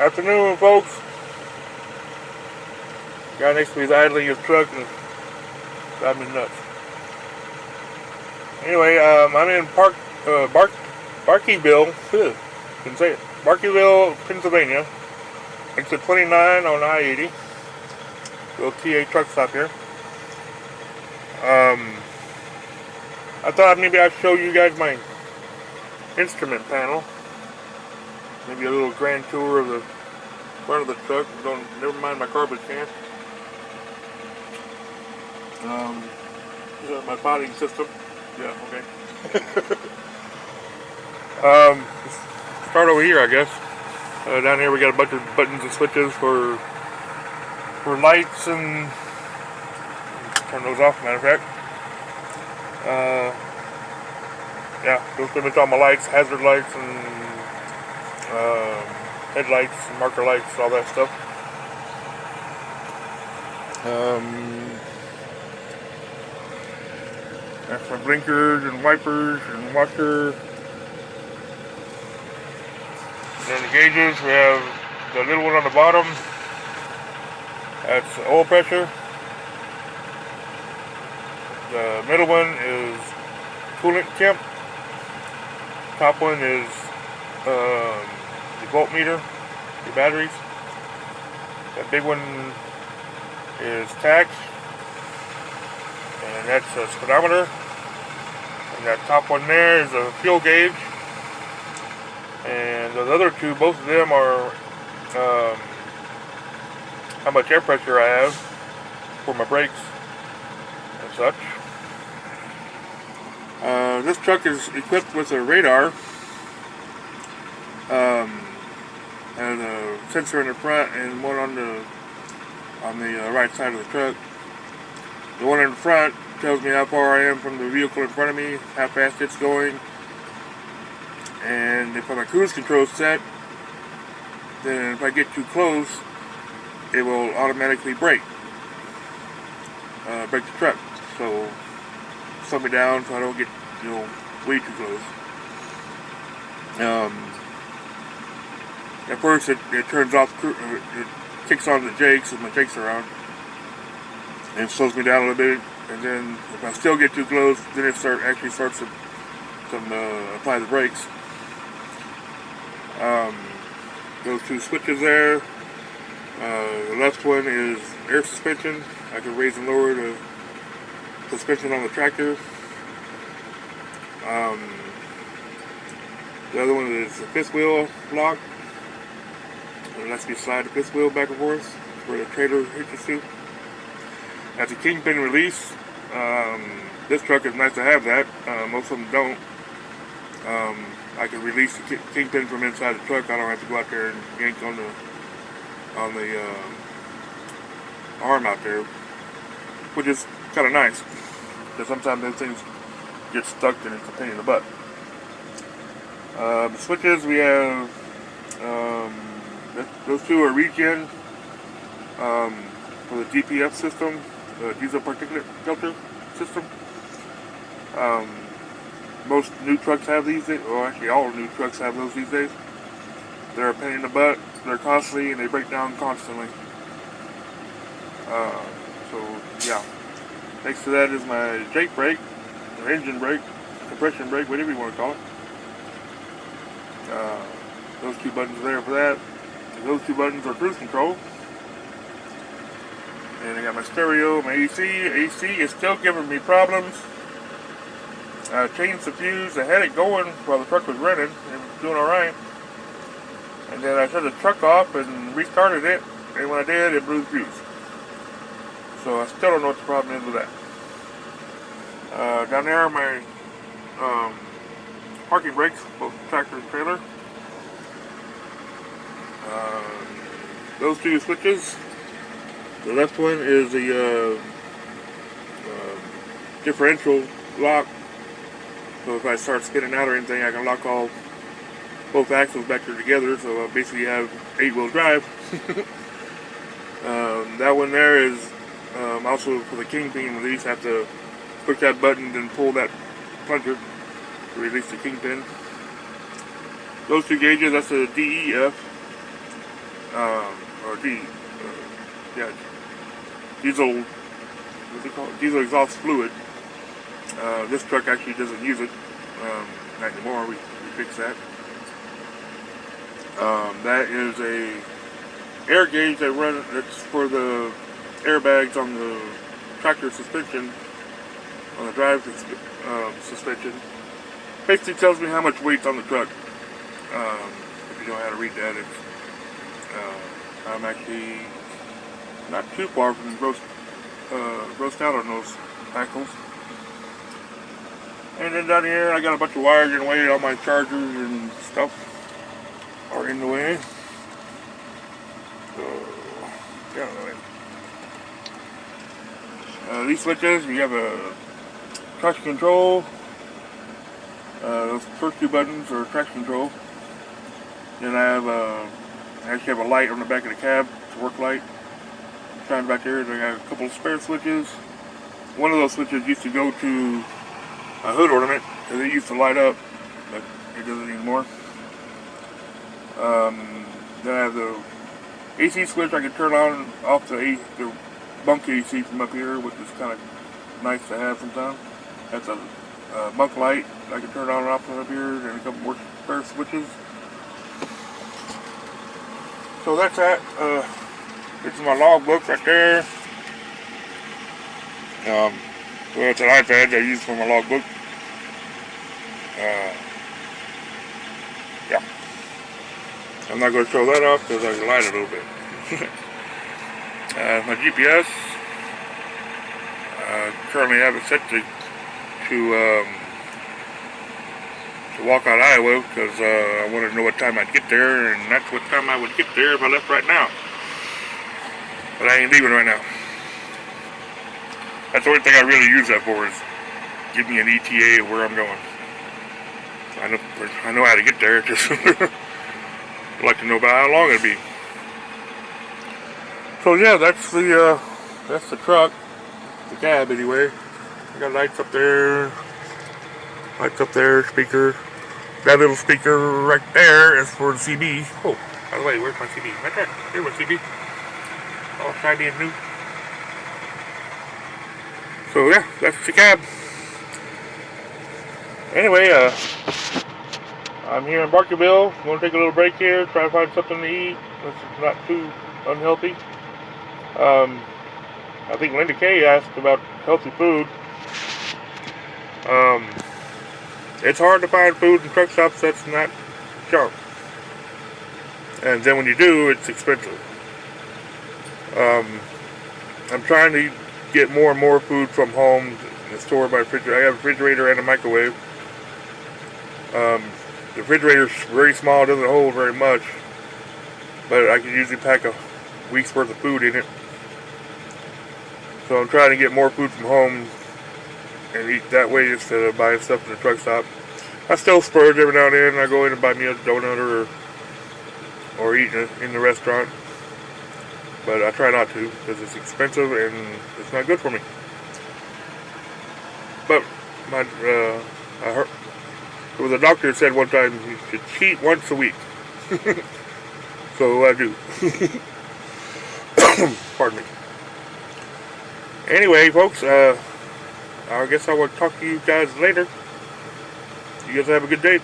Afternoon, folks. Guy next to me is idling his truck and driving me nuts. Anyway, I'm in Barkeyville. Couldn't say it. Barkeyville, Pennsylvania. Exit 29 on I-80. Little TA truck stop here. I thought maybe I'd show you guys my instrument panel. Maybe a little grand tour of the front of the truck. Never mind my garbage can. My potting system. Yeah, okay. Start over here, I guess. Down here we got a bunch of buttons and switches for lights and turn those off, matter of fact. Yeah, those pretty much all my lights, hazard lights and headlights, marker lights, all that stuff. That's my blinkers and wipers and washer. Then the gauges, we have the little one on the bottom. That's oil pressure. The middle one is coolant temp. Top one is the voltmeter, your batteries. That big one is tach, and that's a speedometer. And that top one there is a fuel gauge. And the other two, both of them are how much air pressure I have for my brakes and such. This truck is equipped with a radar. Has a sensor in the front and one on the right side of the truck. The one in the front tells me how far I am from the vehicle in front of me, how fast it's going, and if my cruise control is set, then if I get too close, it will automatically brake the truck. So slow me down so I don't get way too close. At first it turns off, it kicks on the jakes if my jakes are on, and slows me down a little bit. And then if I still get too close, then it starts to apply the brakes. Those two switches there. The left one is air suspension. I can raise and lower the suspension on the tractor. The other one is the fifth wheel lock. It lets me slide the fifth wheel back and forth where the trailer hitches to. That's a kingpin release. This truck is nice to have that. Most of them don't. I can release the kingpin from inside the truck. I don't have to go out there and yank on the arm out there, which is kind of nice because sometimes those things get stuck and it's a pain in the butt. The switches, we have those two are regen for the DPF system, the diesel particulate filter system. Most new trucks have these days, or actually all new trucks have those these days. They're a pain in the butt, they're costly, and they break down constantly. So yeah. Next to that is my Jake brake, or engine brake, compression brake, whatever you want to call it. Those two buttons are there for that. And those two buttons are cruise control. And I got my stereo, my AC. AC is still giving me problems. I changed the fuse. I had it going while the truck was running. It was doing alright. And then I shut the truck off and restarted it. And when I did, it blew the fuse. So I still don't know what the problem is with that. Down there are my parking brakes, both tractor and trailer. Those two switches. The left one is the differential lock. So if I start spinning out or anything, I can lock both axles back together. So I basically have 8-wheel drive. That one there is also for the kingpin release. I have to push that button and pull that plunger to release the kingpin. Those two gauges, that's a DEF. or yeah, diesel, what's it called? Diesel exhaust fluid. This truck actually doesn't use it, not anymore. We fixed that. That is a air gauge that's for the airbags on the tractor suspension, on the drive suspension. Basically tells me how much weight's on the truck. If you know how to read that, I'm actually not too far from roast out on those axles. And then down here I got a bunch of wires in the way. All my chargers and stuff are in the way. So, get out of the way. These switches, you have a traction control. Those first two buttons are traction control. Then I actually have a light on the back of the cab. It's a work light. Shines back there. Then I got a couple of spare switches. One of those switches used to go to a hood ornament because it used to light up, but it doesn't anymore. Then I have the AC switch I can turn on off the bunk AC from up here, which is kind of nice to have sometimes. That's a bunk light I can turn on and off from up here, and a couple more spare switches. So that's that. This is my log book right there. Well, it's an iPad I use for my log book. Yeah. I'm not going to show that off because I can light it a little bit. My GPS. Currently have it set to walk out Iowa because I wanted to know what time I'd get there, and that's what time I would get there if I left right now. But I ain't leaving right now. That's the only thing I really use that for, is give me an ETA of where I'm going. I know how to get there, just I'd like to know about how long it'd be. So yeah, that's the truck, the cab anyway. I got lights up there, speaker. That little speaker right there is for the CB. Oh, by the way, where's my CB? Right there. Here's my CB. All shiny and new. So yeah, that's the cab. Anyway, I'm here in Barkerville. I'm going to take a little break here, try to find something to eat that's not too unhealthy. I think Linda Kay asked about healthy food. It's hard to find food in truck stops that's not junk. And then when you do, it's expensive. I'm trying to get more and more food from home and store in my refrigerator. I have a refrigerator and a microwave. The refrigerator's very small, doesn't hold very much, but I can usually pack a week's worth of food in it. So I'm trying to get more food from home and eat that way instead of buying stuff in the truck stop. I still splurge every now and then. I go in and buy me a donut or eat in the restaurant, but I try not to because it's expensive and it's not good for me. But I heard there was a doctor that said one time you should cheat once a week. So I do. Pardon me. Anyway, folks, I guess I will talk to you guys later. You guys have a good day.